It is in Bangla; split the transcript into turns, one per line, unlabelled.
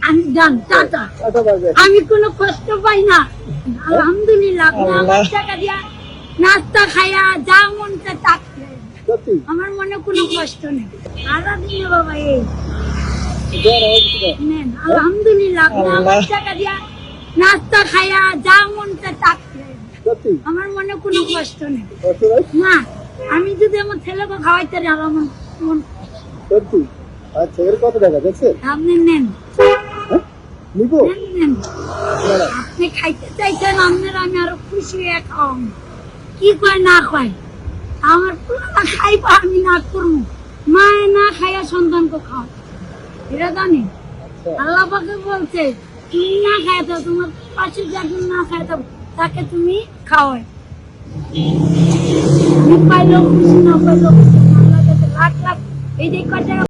আমি জান টাটা, আমি কোনো কষ্ট পাই না আলহামদুলিল্লাহ। আমার টাকা দিয়া নাস্তা খাইয়া যা মন চায় তা খাই, আমার মনে কোনো কষ্ট নেই। সারাদিন বাবা এই নেন আলহামদুলিল্লাহ। আমার টাকা দিয়া নাস্তা খাইয়া যা মন চায় তা খাই, আমার মনে কোনো কষ্ট নেই। না আমি যদি আমার ছেলেকে খাওয়াইতে আমার মন
সত্যি। আচ্ছা এর কত টাকা দেখছেন?
আপনি নেন,
নিব
নেন নেন। আপনি খাইতে চাইছেন আপনার, আমি আরো খুশি হয়ে খাওয়াম। কি কয় না কয় আমার পুরা খাইবা, আমি না করবো। মায়ে না খাইয়া সন্তানকে খাও, এটা জানি। আল্লাহ পাকে বলছে তুমি না খাই দাও, তোমার পাশে যাকে না খাই দাও তাকে তুমি খাওয়াই। পাইলেও খুশি, না পাইলেও খুশি। আল্লাহ কাছে লাখ লাখ এই যে কয় টাকা